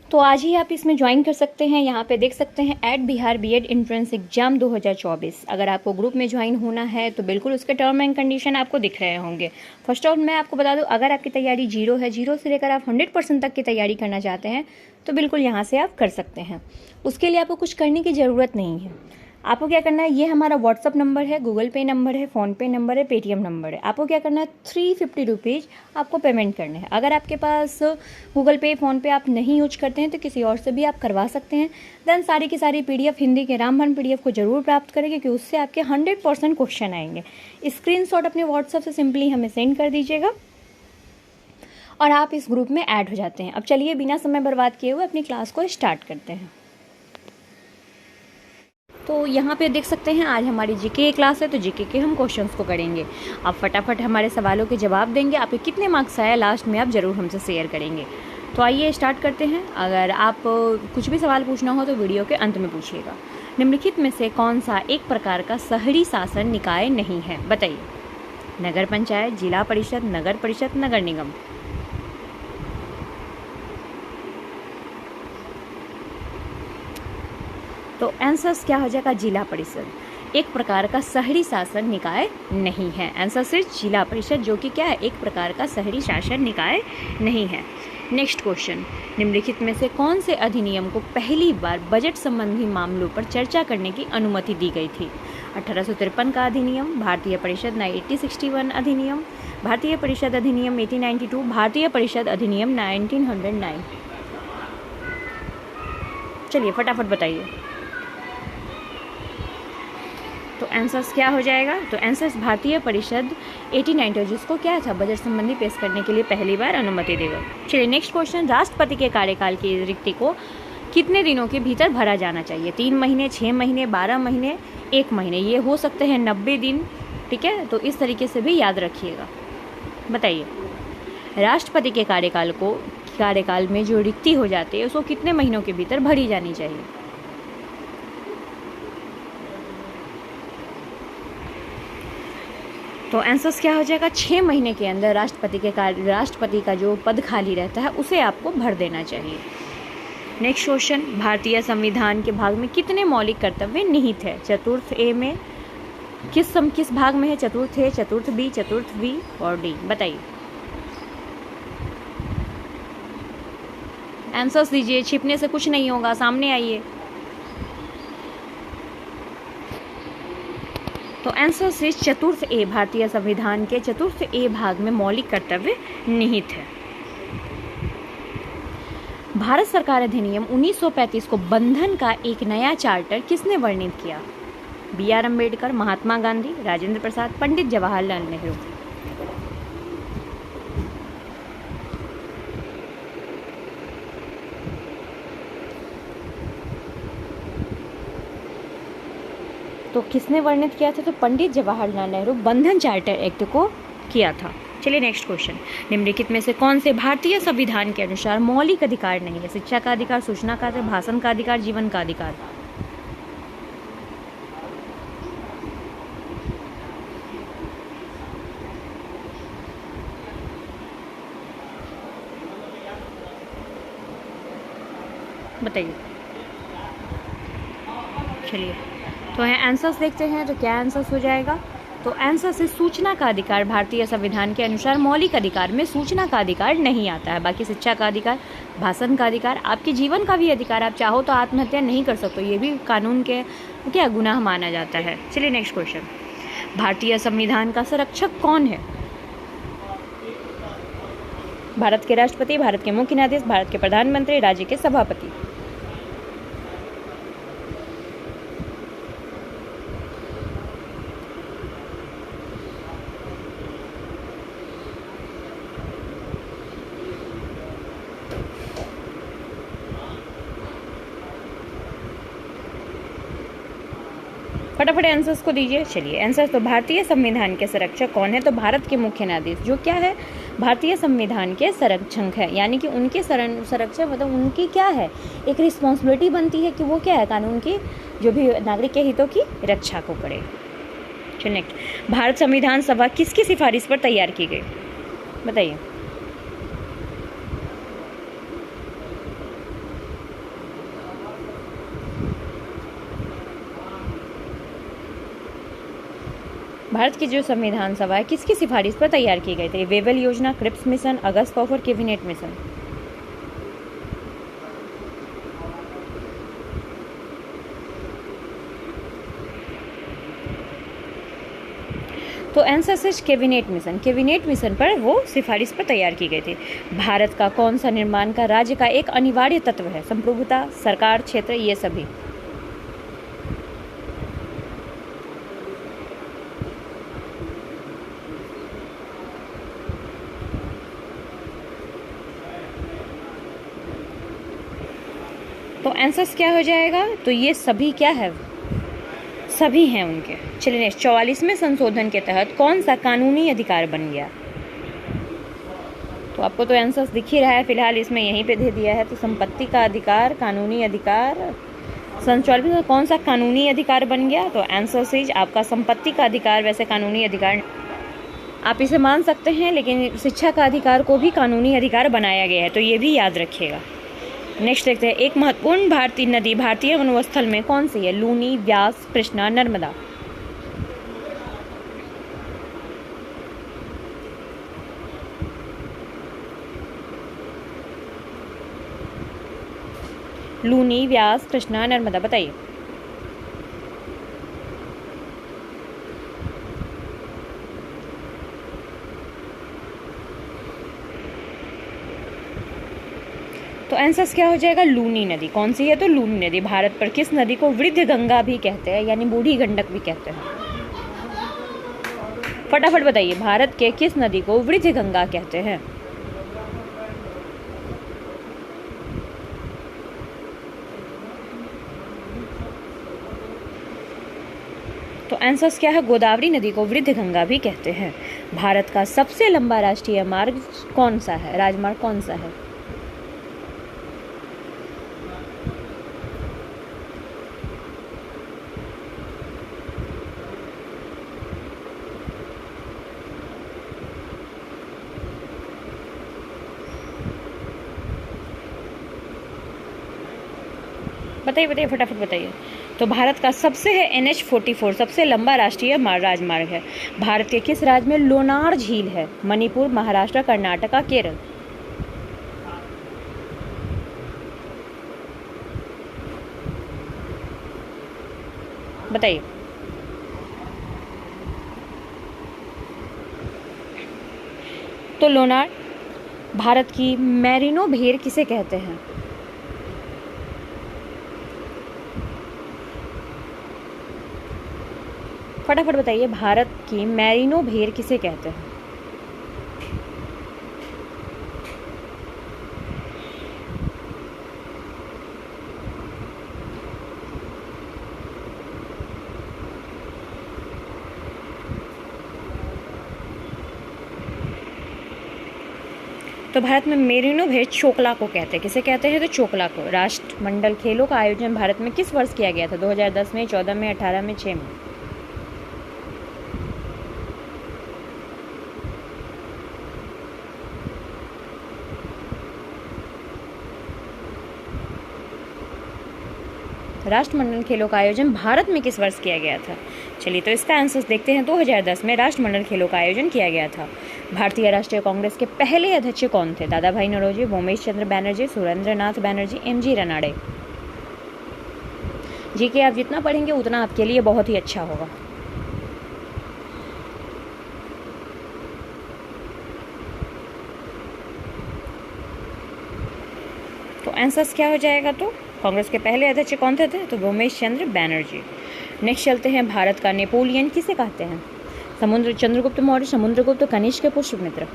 तो आज ही आप इसमें ज्वाइन कर सकते हैं। यहाँ पे देख सकते हैं at Bihar B Ed entrance exam 2024। अगर आपको ग्रुप में ज्वाइन होना है तो बिल्कुल उसके टर्म एंड कंडीशन आपको दिख रहे होंगे। फर्स्ट ऑफ मैं आपको बता दूं, अगर आपकी तैयारी जीरो है, जीरो से लेकर आप 100% तक की तैयारी करना चाहते हैं तो बिल्कुल यहाँ से आप कर सकते हैं। उसके लिए आपको कुछ करने की ज़रूरत नहीं है। आपको क्या करना है, ये हमारा व्हाट्सअप नंबर है, गूगल पे नंबर है, फ़ोनपे नंबर है, पेटीएम नंबर है। आपको क्या करना है, 350 रुपीज़ आपको पेमेंट करने हैं। अगर आपके पास गूगल पे फ़ोनपे आप नहीं यूज करते हैं तो किसी और से भी आप करवा सकते हैं। देन सारी की सारी PDF हिंदी के रामबाण PDF को जरूर प्राप्त करें, क्योंकि उससे आपके 100% क्वेश्चन आएंगे। स्क्रीनशॉट अपने व्हाट्सअप से सिंपली हमें सेंड कर दीजिएगा और आप इस ग्रुप में ऐड हो जाते हैं। अब चलिए बिना समय बर्बाद किए हुए अपनी क्लास को स्टार्ट करते हैं। तो यहाँ पे देख सकते हैं आज हमारी जीके क्लास है, तो जीके के हम क्वेश्चंस को करेंगे। आप फटाफट हमारे सवालों के जवाब देंगे। आपके कितने मार्क्स आए लास्ट में आप ज़रूर हमसे शेयर करेंगे। तो आइए स्टार्ट करते हैं। अगर आप कुछ भी सवाल पूछना हो तो वीडियो के अंत में पूछिएगा। निम्नलिखित में से कौन सा एक प्रकार का शहरी शासन निकाय नहीं है, बताइए। नगर पंचायत, जिला परिषद, नगर परिषद, नगर निगम। तो आंसर्स क्या हो जाएगा, जिला परिषद एक प्रकार का शहरी शासन निकाय नहीं है। आंसर सिर्फ जिला परिषद, जो कि क्या है, एक प्रकार का शहरी शासन निकाय नहीं है। नेक्स्ट क्वेश्चन, निम्नलिखित में से कौन से अधिनियम को पहली बार बजट संबंधी मामलों पर चर्चा करने की अनुमति दी गई थी? 1853 का अधिनियम, भारतीय परिषद 1861 अधिनियम, भारतीय परिषद अधिनियम 1892, भारतीय परिषद अधिनियम 1909। चलिए फटाफट बताइए। तो आंसर्स क्या हो जाएगा, तो आंसर्स भारतीय परिषद 1892, जिसको क्या था, बजट संबंधी पेश करने के लिए पहली बार अनुमति देगा। चलिए नेक्स्ट क्वेश्चन, राष्ट्रपति के कार्यकाल की रिक्ति को कितने दिनों के भीतर भरा जाना चाहिए? 3 महीने, 6 महीने, 12 महीने, 1 महीने। ये हो सकते हैं 90 दिन, ठीक है। तो इस तरीके से भी याद रखिएगा। बताइए, राष्ट्रपति के कार्यकाल में जो रिक्ति हो जाती है उसको कितने महीनों के भीतर भरी जानी चाहिए? तो आंसर्स क्या हो जाएगा, 6 महीने के अंदर राष्ट्रपति का जो पद खाली रहता है उसे आपको भर देना चाहिए। नेक्स्ट क्वेश्चन, भारतीय संविधान के भाग में कितने मौलिक कर्तव्य निहित है? चतुर्थ ए में किस भाग में है? चतुर्थ ए, चतुर्थ बी, चतुर्थ बी और डी, बताइए। आंसर्स दीजिए, छिपने से कुछ नहीं होगा, सामने आइए। तो आंसर से चतुर्थ ए, भारतीय संविधान के चतुर्थ ए भाग में मौलिक कर्तव्य निहित है। भारत सरकार अधिनियम 1935 को बंधन का एक नया चार्टर किसने वर्णित किया? BR अम्बेडकर, महात्मा गांधी, राजेंद्र प्रसाद, पंडित जवाहरलाल नेहरू। तो किसने वर्णित किया था? तो पंडित जवाहरलाल नेहरू बंधन चार्टर एक्ट को किया था। चलिए नेक्स्ट क्वेश्चन, निम्नलिखित में से कौन से भारतीय संविधान के अनुसार मौलिक अधिकार नहीं है? शिक्षा का अधिकार, सूचना का अधिकार, भाषण का अधिकार, जीवन का अधिकार। बताइए। चलिए तो है आंसर्स देखते हैं, तो क्या आंसर्स हो जाएगा। तो आंसर से सूचना का अधिकार भारतीय संविधान के अनुसार मौलिक अधिकार में सूचना का अधिकार नहीं आता है। बाकी शिक्षा का अधिकार, भाषण का अधिकार, आपके जीवन का भी अधिकार, आप चाहो तो आत्महत्या नहीं कर सकते, ये भी कानून के क्या गुनाह माना जाता है। चलिए नेक्स्ट क्वेश्चन, भारतीय संविधान का संरक्षक कौन है? भारत के राष्ट्रपति, भारत के मुख्य न्यायाधीश, भारत के प्रधानमंत्री, राज्य के सभापति। फटाफट आंसर्स को दीजिए। चलिए आंसर, तो भारतीय संविधान के संरक्षक कौन है? तो भारत के मुख्य न्यायाधीश, जो क्या है, भारतीय संविधान के संरक्षक है। यानी कि उनके संरक्षक मतलब उनकी क्या है, एक रिस्पॉन्सिबिलिटी बनती है कि वो क्या है, कानून की जो भी नागरिक के हितों की रक्षा को करे। चलिए नेक्स्ट, भारत संविधान सभा किसकी सिफारिश पर तैयार की गई? बताइए। भारत की जो संविधान सभा है किसकी सिफारिश पर तैयार की गई थी? वेवल योजना, क्रिप्स मिशन, अगस्त पॉफर, कैबिनेट मिशन। तो आंसर है कैबिनेट मिशन। कैबिनेट मिशन पर वो सिफारिश पर तैयार की गई थी। भारत का कौन सा निर्माण का राज्य का एक अनिवार्य तत्व है? संप्रभुता, सरकार, क्षेत्र, ये सभी। तो आंसर क्या हो जाएगा? तो ये सभी क्या है? सभी हैं उनके। चलिए नेक्स्ट, 44वें संशोधन के तहत कौन सा कानूनी अधिकार बन गया? तो आपको तो आंसर दिख ही रहा है, फिलहाल इसमें यहीं पे दे दिया है। तो संपत्ति का अधिकार, कानूनी अधिकार, 44वें में कौन सा कानूनी अधिकार बन गया? तो आंसर इज आपका संपत्ति का अधिकार। वैसे कानूनी अधिकार आप इसे मान सकते हैं, लेकिन शिक्षा का अधिकार को भी कानूनी अधिकार बनाया गया है, तो ये भी याद रखिएगा। नेक्स्ट देखते हैं, एक महत्वपूर्ण भारतीय नदी भारतीय वनस्थल में कौन सी है? लूनी, व्यास, कृष्णा, नर्मदा। लूनी, व्यास, कृष्णा, नर्मदा, बताइए। तो आंसर क्या हो जाएगा? लूनी नदी। कौन सी है? तो लूनी नदी। भारत पर किस नदी को वृद्ध गंगा भी कहते हैं, यानी बूढ़ी गंडक भी कहते हैं? फटाफट बताइए, भारत के किस नदी को वृद्ध गंगा कहते हैं? तो आंसर क्या है? गोदावरी नदी को वृद्ध गंगा भी कहते हैं। भारत का सबसे लंबा राष्ट्रीय मार्ग कौन सा है? राजमार्ग कौन सा है? बताइए बताइए, फटाफट बताइए। तो भारत का सबसे है NH44, सबसे लंबा राष्ट्रीय राजमार्ग है। भारत के किस राज्य में लोनार झील है? मणिपुर, महाराष्ट्र, कर्नाटका, केरल। बताइए। तो लोनार। भारत की मैरिनो भेड़ किसे कहते हैं? फटाफट बताइए, भारत की मैरिनो भेड़ किसे कहते हैं? तो भारत में मेरिनो भेड़ चोकला को कहते हैं। किसे कहते हैं? तो चोकला को। राष्ट्रमंडल खेलों का आयोजन भारत में किस वर्ष किया गया था? 2010 में, 14 में, 18 में, 6 में। राष्ट्रमंडल खेलों का आयोजन भारत में किस वर्ष किया गया था? चलिए, तो इसका आंसर देखते हैं। 2010 में राष्ट्रमंडल खेलों का आयोजन किया गया था। भारतीय राष्ट्रीय कांग्रेस के पहले अध्यक्ष कौन थे? दादा भाई नौरोजी, उमेश चंद्र बैनर्जी, सुरेंद्र नाथ बैनर्जी, MG रनाड़े। जी के आप जितना पढ़ेंगे उतना आपके लिए बहुत ही अच्छा होगा। तो आंसर क्या हो जाएगा? तो कांग्रेस के पहले अध्यक्ष कौन थे? तो उमेश चंद्र बैनर्जी। नेक्स्ट चलते हैं, भारत का नेपोलियन किसे कहते हैं? समुद्र चंद्रगुप्त मौर्य, समुद्रगुप्त, कनिष्क, पुष्यमित्र।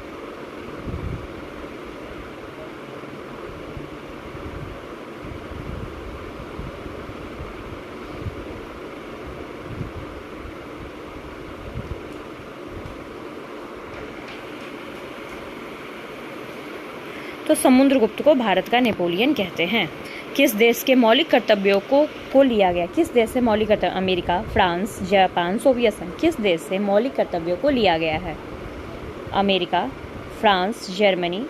तो समुद्रगुप्त को भारत का नेपोलियन कहते हैं। किस देश के मौलिक कर्तव्यों को लिया गया? किस देश से मौलिक कर्तव्य? अमेरिका, फ्रांस, जापान, सोवियत संघ। किस देश से मौलिक कर्तव्यों को लिया गया है? America, France, Germany,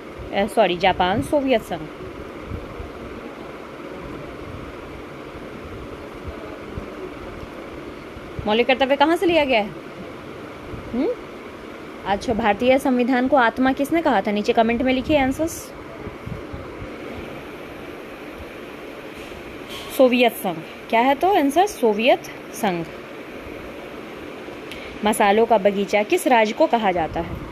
Japan, Soviet संघ। मौलिक कर्तव्य कहाँ से लिया गया है? अच्छा, भारतीय संविधान को आत्मा किसने कहा था? नीचे कमेंट में लिखिए आंसर्स। सोवियत संघ। क्या है तो आंसर? सोवियत संघ। मसालों का बगीचा किस राज्य को कहा जाता है?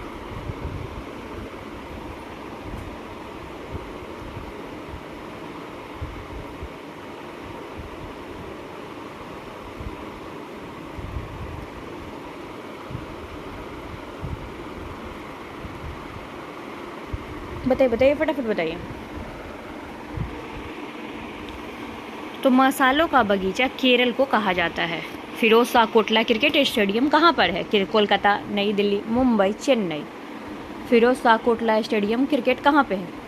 बताइए बताइए, फटाफट बताइए। तो मसालों का बगीचा केरल को कहा जाता है। फिरोज शाह कोटला क्रिकेट स्टेडियम कहाँ पर है? कोलकाता, नई दिल्ली, मुंबई, चेन्नई। फिरोज शाह कोटला स्टेडियम क्रिकेट कहाँ पे है?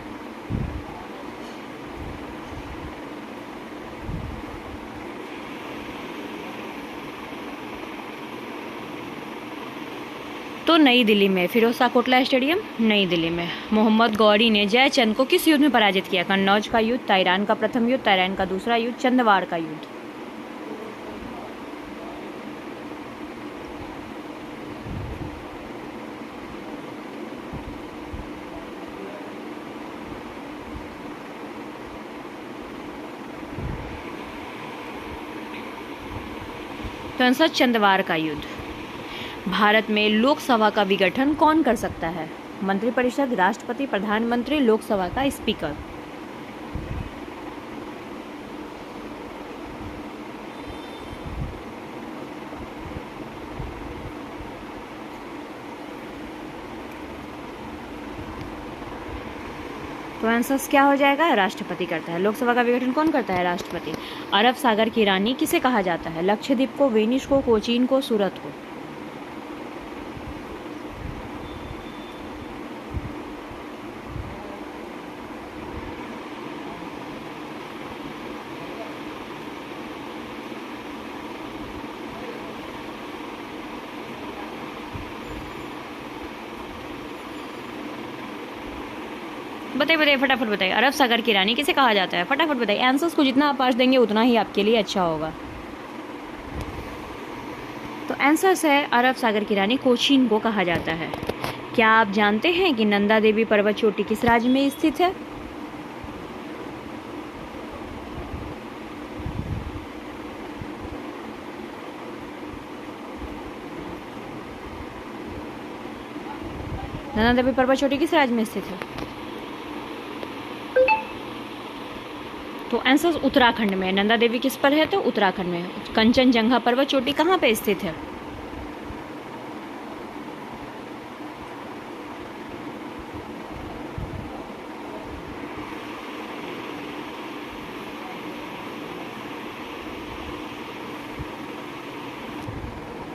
तो नई दिल्ली में। फिरोज शाह कोटला स्टेडियम नई दिल्ली में। मोहम्मद गौरी ने जयचंद को किस युद्ध में पराजित किया? कन्नौज का युद्ध, तैरान का प्रथम युद्ध, तैरान का दूसरा युद्ध, चंदवाड़ का युद्ध। तो आंसर चंदवाड़ का युद्ध। भारत में लोकसभा का विघटन कौन कर सकता है? मंत्रिपरिषद, राष्ट्रपति, प्रधानमंत्री, लोकसभा का स्पीकर। तो आंसर क्या हो जाएगा? राष्ट्रपति करता है। लोकसभा का विघटन कौन करता है? राष्ट्रपति। अरब सागर की रानी किसे कहा जाता है? लक्षद्वीप को, वेनिस को, कोचीन को, सूरत को। बताइए बताइए, फटाफट बताइए। अरब सागर की रानी किसे कहा जाता है? फटाफट बताइए। आंसर्स को जितना आप पास देंगे उतना ही आपके लिए अच्छा होगा। तो आंसर्स है अरब सागर की रानी कोचीन को कहा जाता है। क्या आप जानते हैं कि नंदा देवी पर्वत चोटी किस राज्य में स्थित है? नंदा देवी पर्वत चोटी किस राज्य में स्थित है? तो आंसर उत्तराखंड में। नंदा देवी किस पर है? तो उत्तराखंड में। कंचनजंगा पर्वत चोटी कहाँ पे स्थित है?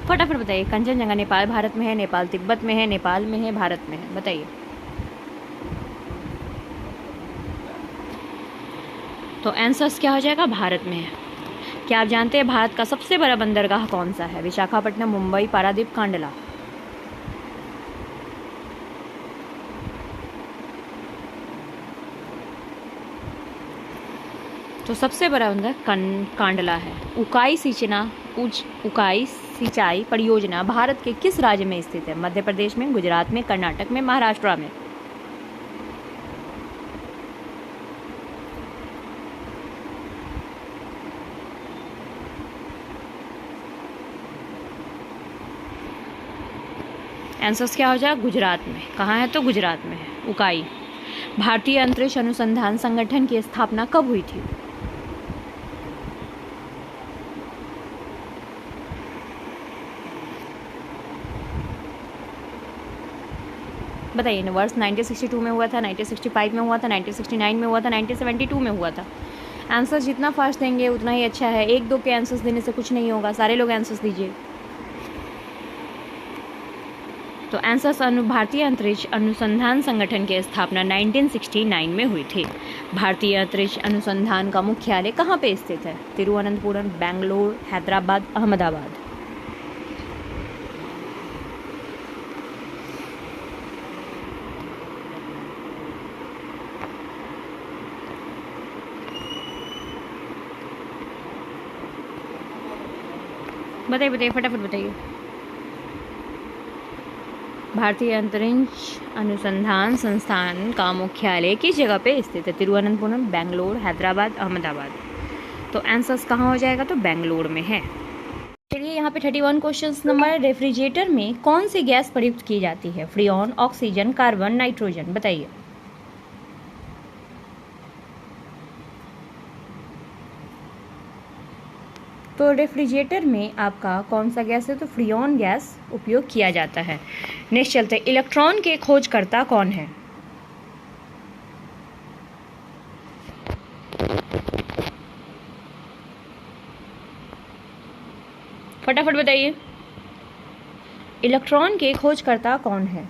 फटाफट बताइए। कंचनजंगा नेपाल भारत में है, नेपाल तिब्बत में है, नेपाल में है, भारत में है। बताइए। तो आंसर्स क्या हो जाएगा? भारत में है। क्या आप जानते हैं भारत का सबसे बड़ा बंदरगाह कौन सा है? विशाखापट्टनम, मुंबई, पारादीप, कांडला। तो सबसे बड़ा बंदर कांडला है। उकाई सिंचाई परियोजना भारत के किस राज्य में स्थित है? मध्य प्रदेश में, गुजरात में, कर्नाटक में, महाराष्ट्र में। आंसर्स क्या हो जाएगा? गुजरात में। कहाँ है? तो गुजरात में है। उकाई। भारतीय अंतरिक्ष अनुसंधान संगठन की स्थापना कब हुई थी? बताइए। वर्ष 1962 में हुआ था, 1965 में हुआ था, 1969 में हुआ था, 1972 में हुआ था। आंसर्स जितना फास्ट देंगे उतना ही अच्छा है। एक दो के आंसर्स देने से कुछ नहीं होगा, सारे लोग आंसर्स दीजिए। तो आंसर्स भारतीय अंतरिक्ष अनुसंधान संगठन की स्थापना 1969 में हुई थी। भारतीय अंतरिक्ष अनुसंधान का मुख्यालय कहाँ पे स्थित है? तिरुवनंतपुरम, बेंगलोर, हैदराबाद, अहमदाबाद। बताइए बताइए, फटाफट बताइए। भारतीय अंतरिक्ष अनुसंधान संस्थान का मुख्यालय किस जगह पे स्थित है? तिरुवनंतपुरम, बेंगलोर, हैदराबाद, अहमदाबाद। तो आंसर्स कहाँ हो जाएगा? तो बेंगलोर में है। चलिए यहाँ पे 31 क्वेश्चन नंबर, रेफ्रिजरेटर में कौन सी गैस प्रयुक्त की जाती है? Freon, oxygen, carbon, nitrogen. बताइए। तो रेफ्रिजरेटर में आपका कौन सा गैस है? तो फ्रीऑन गैस उपयोग किया जाता है। नेक्स्ट चलते हैं, इलेक्ट्रॉन के खोजकर्ता कौन है? फटाफट बताइए, इलेक्ट्रॉन के खोजकर्ता कौन है?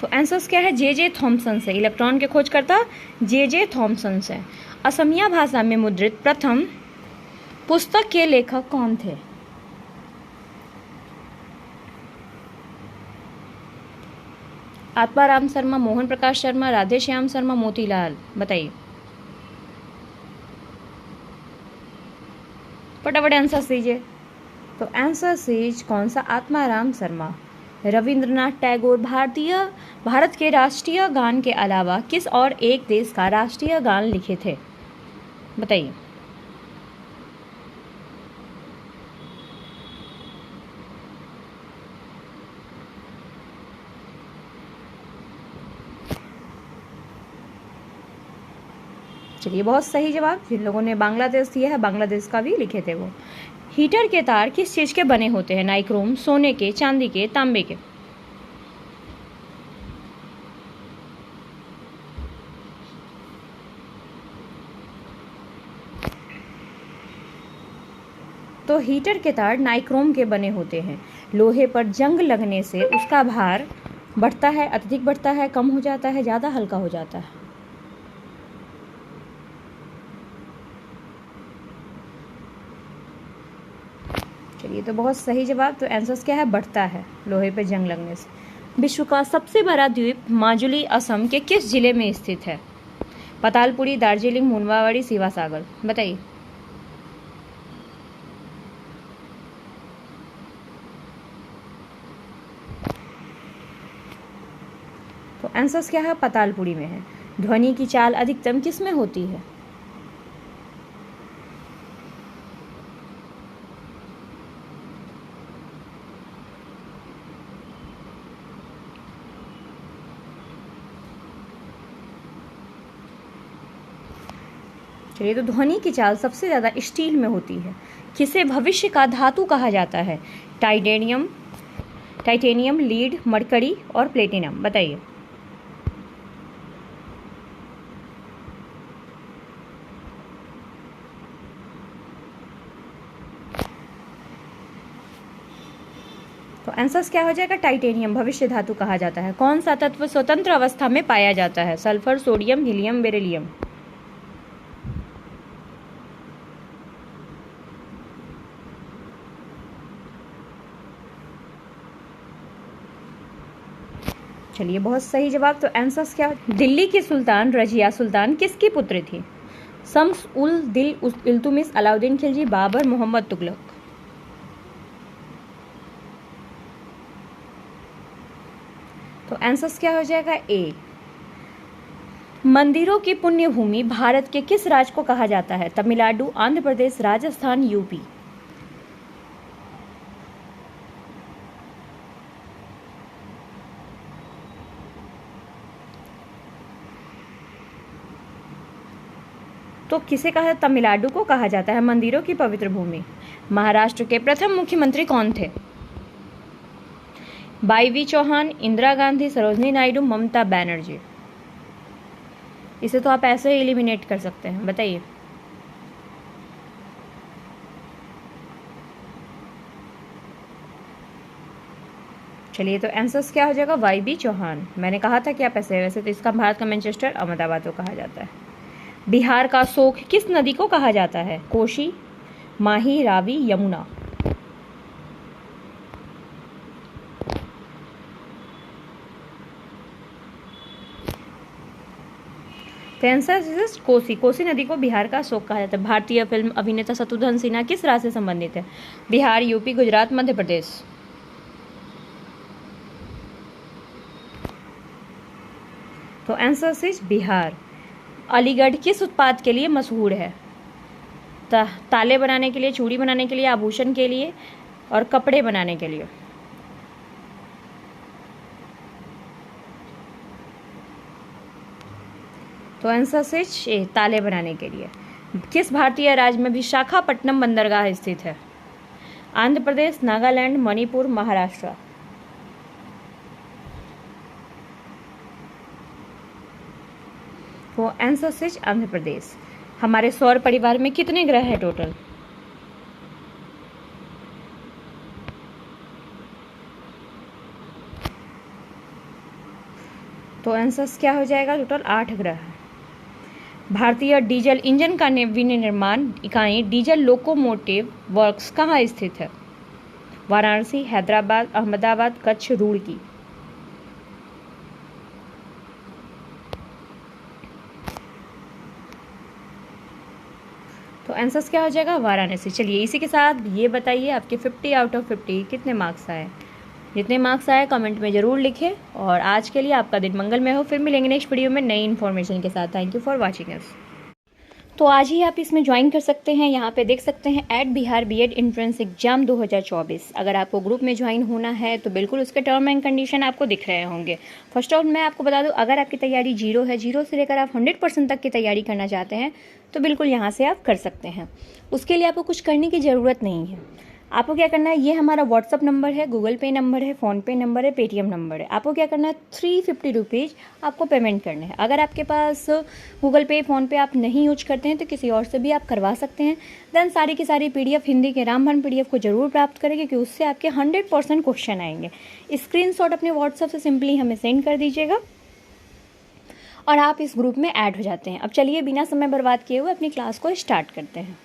तो आंसर्स क्या है? जे थॉमसन से। इलेक्ट्रॉन के खोजकर्ता जे थॉमसन से। असमिया भाषा में मुद्रित प्रथम पुस्तक के लेखक कौन थे? आत्माराम शर्मा, मोहन प्रकाश शर्मा, राधेश्याम शर्मा, मोतीलाल। बताइए फटाफट आंसर दीजिए। तो आंसर सीज कौन सा? आत्माराम शर्मा। रविंद्रनाथ टैगोर भारत के राष्ट्रीय गान के अलावा किस और एक देश का राष्ट्रीय गान लिखे थे? बताइए। चलिए, बहुत सही जवाब। जिन लोगों ने बांग्लादेश दिया है, बांग्लादेश का भी लिखे थे वो। हीटर के तार किस चीज के बने होते हैं? नाइक्रोम, सोने के, चांदी के, तांबे के। तो हीटर के तार नाइक्रोम के बने होते हैं। लोहे पर जंग लगने से उसका भार बढ़ता है, अत्यधिक बढ़ता है, कम हो जाता है, ज्यादा हल्का हो जाता है? चलिए, तो बहुत सही जवाब। तो आंसर्स क्या है? बढ़ता है लोहे पे जंग लगने से। विश्व का सबसे बड़ा द्वीप माजुली असम के किस जिले में स्थित है? पतालपुरी, दार्जिलिंग, मुनवावाड़ी, सिवासागर। बताइए। तो आंसर्स क्या है? पतालपुरी में है। ध्वनि की चाल अधिकतम किस में होती है? चलिए, तो ध्वनि की चाल सबसे ज्यादा स्टील में होती है। किसे भविष्य का धातु कहा जाता है? टाइटेनियम, लीड, मरकरी और प्लेटिनम। बताइए। तो आंसर्स क्या हो जाएगा? टाइटेनियम भविष्य धातु कहा जाता है। कौन सा तत्व स्वतंत्र अवस्था में पाया जाता है? Sulphur, sodium, helium, beryllium. चलिए, बहुत सही जवाब। तो आंसर्स क्या? दिल्ली की सुल्तान रजिया सुल्तान किसकी पुत्री थी? शम्स उल दिल इल्तुमिश, अलाउद्दीन खिलजी, बाबर, मोहम्मद तुगलक। तो आंसर्स क्या हो जाएगा? ए। मंदिरों की पुण्य भूमि भारत के किस राज्य को कहा जाता है? तमिलनाडु, आंध्र प्रदेश, राजस्थान, यूपी। तो किसे कहा? तमिलनाडु को कहा जाता है मंदिरों की पवित्र भूमि। महाराष्ट्र के प्रथम मुख्यमंत्री कौन थे? वाई चौहान, इंदिरा गांधी, सरोजनी नायडू, ममता बनर्जी। इसे तो आप ऐसे ही एलिमिनेट कर सकते हैं। बताइए। चलिए, तो आंसर्स क्या हो जाएगा? वाई चौहान। मैंने कहा था कि आप ऐसे, वैसे तो इसका भारत का मैनचेस्टर अहमदाबाद को कहा जाता है। बिहार का शोक किस नदी को कहा जाता है? कोशी, माही, रावी, यमुना। तो आंसर इज कोसी। कोसी नदी को बिहार का शोक कहा जाता है। भारतीय फिल्म अभिनेता शत्रुघ्न सिन्हा किस राज्य से संबंधित है? बिहार, यूपी, गुजरात, मध्य प्रदेश। तो आंसर इज बिहार। अलीगढ़ किस उत्पाद के लिए मशहूर है? ताले बनाने के लिए, चूड़ी बनाने के लिए, आभूषण के लिए और कपड़े बनाने के लिए। तो आंसर इज ए, ताले बनाने के लिए। किस भारतीय राज्य में विशाखापट्टनम बंदरगाह स्थित है? आंध्र प्रदेश, नागालैंड, मणिपुर, महाराष्ट्र। तो आंसर इज आंध्र प्रदेश। हमारे सौर परिवार में कितने ग्रह हैं टोटल? तो आंसर क्या हो जाएगा? टोटल 8 ग्रह। भारतीय डीजल इंजन का विनिर्माण इकाई डीजल लोकोमोटिव वर्क्स कहाँ स्थित है? वाराणसी, हैदराबाद, अहमदाबाद, कच्छ, रुड़की। तो आंसर क्या हो जाएगा? वाराणसी। चलिए इसी के साथ ये बताइए आपके 50 आउट ऑफ 50 कितने मार्क्स आए? जितने मार्क्स आए कमेंट में ज़रूर लिखें। और आज के लिए आपका दिन मंगलमय हो। फिर मिलेंगे नेक्स्ट वीडियो में नई इन्फॉर्मेशन के साथ। Thank you for watching us. तो आज ही आप इसमें ज्वाइन कर सकते हैं। यहाँ पे देख सकते हैं at Bihar B Ed entrance exam 2024। अगर आपको ग्रुप में ज्वाइन होना है तो बिल्कुल उसके टर्म एंड कंडीशन आपको दिख रहे होंगे। फर्स्ट ऑफ मैं आपको बता दूं, अगर आपकी तैयारी 0 है, 0 से लेकर आप 100% तक की तैयारी करना चाहते हैं तो बिल्कुल यहाँ से आप कर सकते हैं। उसके लिए आपको कुछ करने की ज़रूरत नहीं है। आपको क्या करना है, ये हमारा व्हाट्सअप नंबर है, गूगल पे नंबर है, फ़ोनपे नंबर है, पेटीएम नंबर है। आपको क्या करना है, 350 रुपीज़ आपको पेमेंट करने हैं। अगर आपके पास गूगल पे, फ़ोनपे आप नहीं यूज करते हैं तो किसी और से भी आप करवा सकते हैं। देन सारी की सारी PDF हिंदी के रामबन PDF को जरूर प्राप्त करें, क्योंकि उससे आपके 100% क्वेश्चन आएंगे। स्क्रीनशॉट अपने व्हाट्सअप से सिंपली हमें सेंड कर दीजिएगा और आप इस ग्रुप में ऐड हो जाते हैं। अब चलिए बिना समय बर्बाद किए हुए अपनी क्लास को स्टार्ट करते हैं।